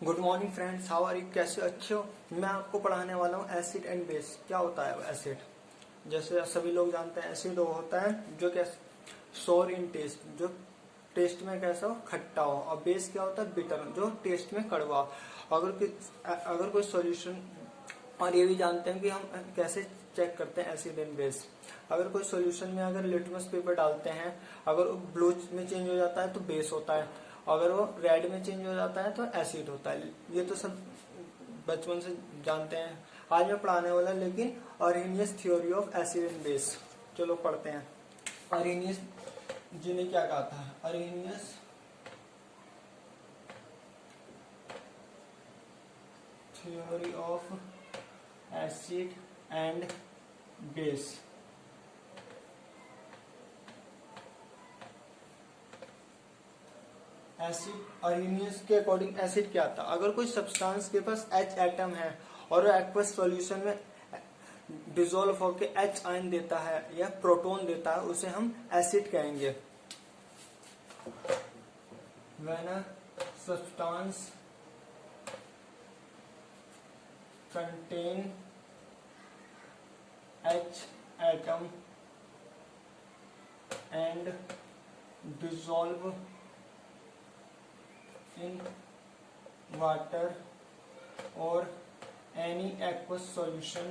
Good morning friends, how are you? कैसे अच्छे हो? मैं आपको पढ़ाने वाला हूँ एसिड एंड बेस। क्या होता है एसिड? जैसे सभी लोग जानते हैं, एसिड वो होता है जो कैसे सोर इन टेस्ट, जो टेस्ट में कैसा हो, खट्टा हो। और बेस क्या होता है? बिटर, जो टेस्ट में कड़वा हो। अगर कोई सॉल्यूशन, और ये भी जानते हैं कि हम कैसे चेक करते हैं एसिड एंड बेस। अगर कोई सॉल्यूशन में अगर लिटमस पेपर डालते हैं, अगर वो ब्लू में चेंज हो जाता है तो बेस होता है, अगर वो रेड में चेंज हो जाता है तो एसिड होता है। ये तो सब बचपन से जानते हैं। आज मैं पढ़ाने वाला, लेकिन Arrhenius theory of acid and base. चलो पढ़ते हैं। अरेनियस जी ने क्या कहा था? Arrhenius theory of acid and base. Acid, Arrhenius के अकॉर्डिंग एसिड क्या था? अगर कोई सब्सटेंस के पास H एटम है और वो एक्वस सॉल्यूशन में डिसॉल्व होकर H आयन देता है या प्रोटॉन देता है, उसे हम एसिड कहेंगे। When a substance contain H atom and dissolve in water or any aqueous solution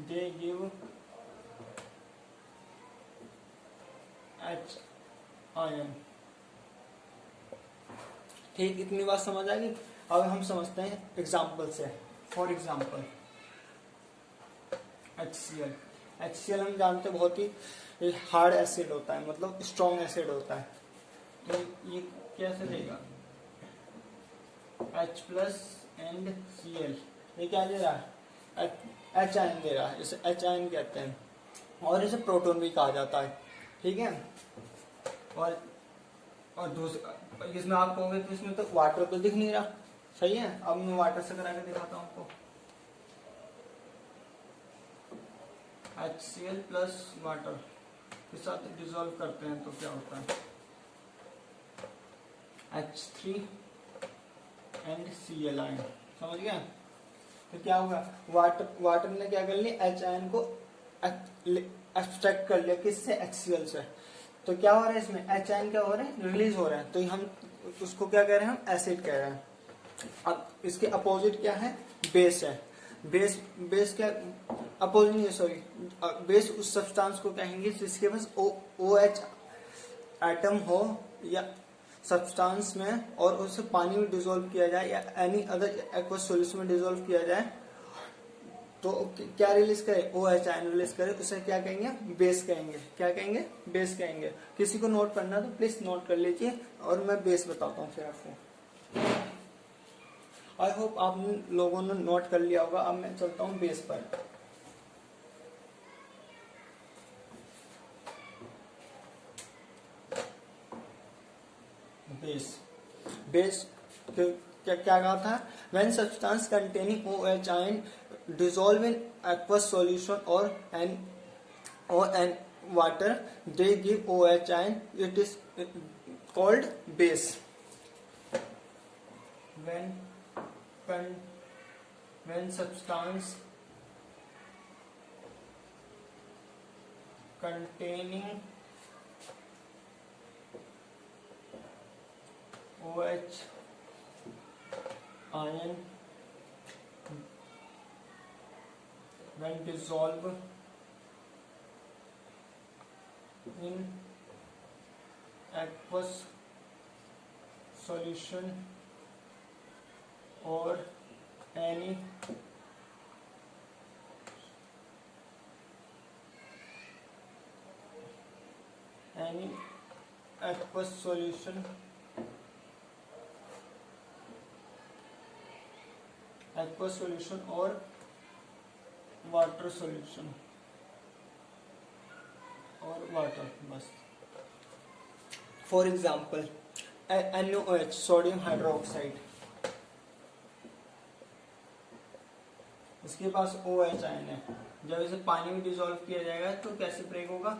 they give H ion. ठीक, इतनी बात समझ आ गई। अब हम समझते हैं एग्जाम्पल से। For example HCl। HCl हम जानते हैं बहुत ही हार्ड एसिड होता है, मतलब स्ट्रॉन्ग एसिड होता है। तो ये कैसे देगा? H plus and Cl। ये क्या दे रहा है? H आयन दे रहा है, इसे H आयन कहते हैं, और इसे प्रोटॉन भी कहा जाता है। ठीक है। और दूसरा, इसमें आप कहोगे तो इसमें तो वाटर तो दिख नहीं रहा। सही है, अब मैं वाटर से करा के दिखाता हूँ आपको। HCl प्लस वाटर के साथ डिसॉल्व करते हैं तो क्या होता है? H3 and Cl ion. समझ गया? तो क्या होगा? वाटर ने क्या कर लिया? H आयन को एक्सट्रैक्ट कर लिया। किससे? HCl से। तो क्या हो रहा है इसमें? H आयन क्या हो रहा है? रिलीज हो रहा है। तो हम उसको क्या कह रहे हैं? हम एसिड कह रहे हैं। अब इसके अपोजिट क्या है? बेस है। बेस क्या? अपोजिट नहीं, सॉरी। बेस उस सब्सटेंस को कहेंगे जिसके पास OH एटम हो या सब्सटेंस में, और उसे पानी में डिसॉल्व किया जाए या एनी अदर एक्वस सॉल्यूशन में डिसॉल्व किया जाए तो क्या रिलीज करे? OH आयन रिलीज करे। उसे क्या कहेंगे? बेस कहेंगे। क्या कहेंगे? बेस कहेंगे। किसी को नोट करना तो प्लीज नोट कर लीजिए, और मैं बेस बताता हूँ फिर आपको। आई होप आप लोगों ने नोट कर लिया होगा। अब मैं चलता हूँ बेस पर। बेस क्या कहा था? When substance containing OH ion dissolve in aqueous solution or water, they give OH ion. It is called base. When substance containing OH ion when dissolved in aqueous solution or any aqueous solution or water solution और water, बस। For example NaOH, sodium hydroxide. इसके पास OH ion है। जब इसे पानी में dissolve किया जाएगा तो कैसे ब्रेक होगा,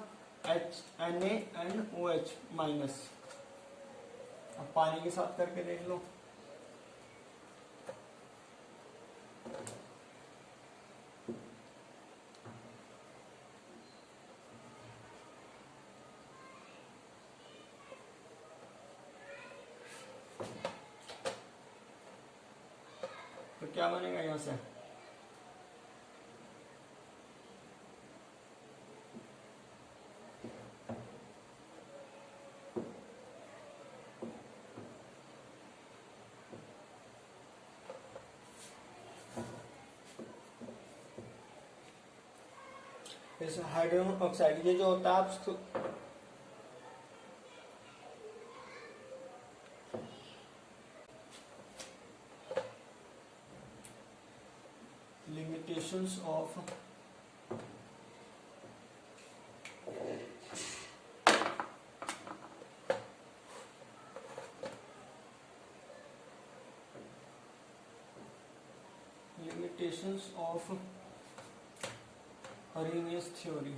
HNaOH माइनस। अब पानी के साथ करके देख लो। तो क्या बनेगा यहां से, इस हाइड्रोजन ऑक्साइड ये जो होता है आप limitations of Arrhenius theory.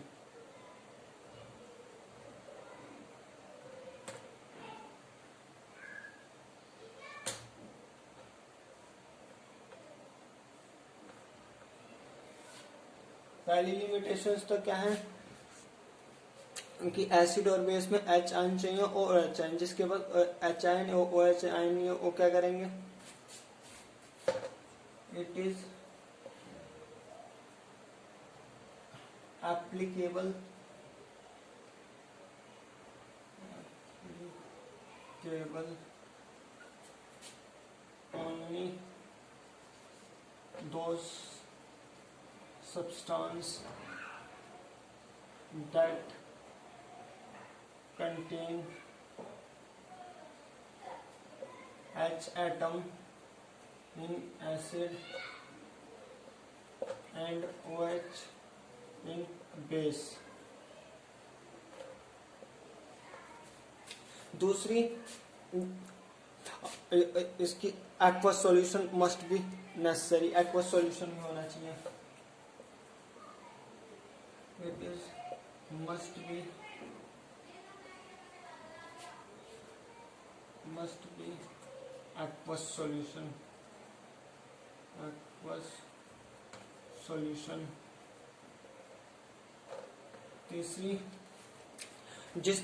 पहली लिमिटेशंस तो क्या है कि एसिड और बेस में H आयन चाहिए और OH आयन, जिसके बाद H आयन और OH आयन नहीं है वो क्या करेंगे, it is applicable only those substance that contain H atom in acid and OH in base. दूसरी इसकी aqueous solution must be necessary, aqueous solution भी होना चाहिए, it is must be aqueous solution. तीसरी जिस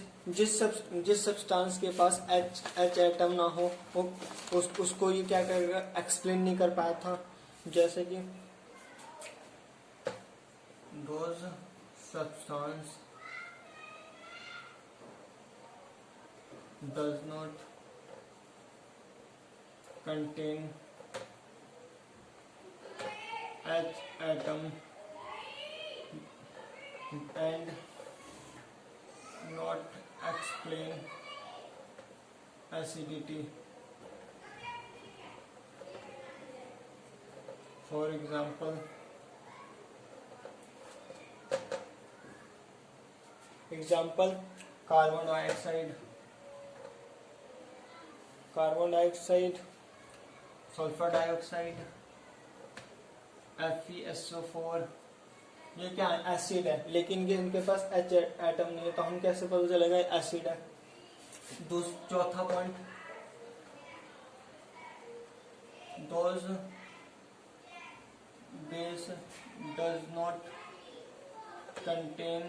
सब्सटेंस के पास H एटम ना हो उसको ये क्या करेगा, एक्सप्लेन नहीं कर पाया था, जैसे कि those substance does not contain H atom and not explain acidity. For example, carbon dioxide, sulfur dioxide, FeSO4, ये क्या है, एसिड है, लेकिन ये इनके पास H एटम नहीं है, तो हम कैसे पता चलेगा एसिड है। चौथा point, those base does not contain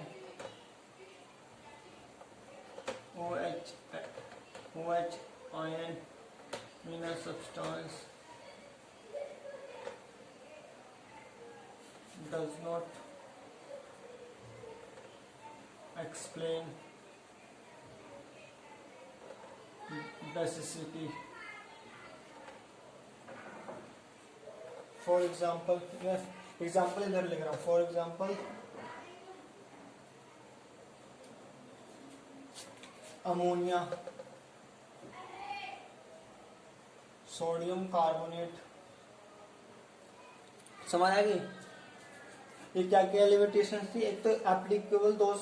OH ion in a substance does not explain basicity. For example, example इधर लिख रहा हूँ, for example ammonia, sodium carbonate, समझ आ गई। ये क्या क्या लिमिटेशन थी, एक तो एप्लीकेबल दो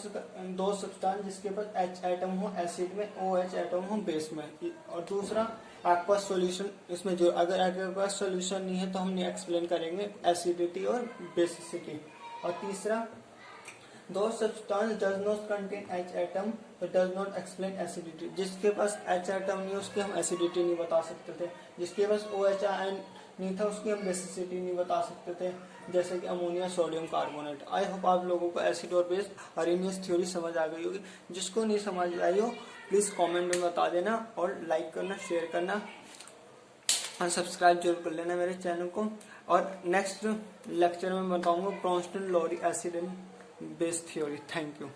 सब्सटेंस जिसके पास H एटम हो एसिड में, OH एटम हो बेस में, और दूसरा आपके पास सॉल्यूशन इसमें जो, अगर आपके पास सॉल्यूशन नहीं है तो हम नहीं एक्सप्लेन करेंगे एसिडिटी और बेसिसिटी। और तीसरा, दो substance does not contain H atom does not explain acidity. जिसके पास H एटम नहीं है उसकी हम एसिडिटी नहीं बता सकते थे, जिसके पास OH आयन नहीं था उसकी हम बेसिसिटी नहीं बता सकते थे, जैसे कि ammonia sodium carbonate. I hope आप लोगों को एसिड और बेस अरेनियस थ्योरी समझ आ गई होगी। जिसको नहीं समझ आई हो प्लीज कमेंट में बता देना, और लाइक करना, शेयर करना और सब्सक्राइब जरूर कर लेना मेरे चैनल को। और नेक्स्ट लेक्चर में बताऊंगा Bronsted Lowry acid and base theory. Thank you.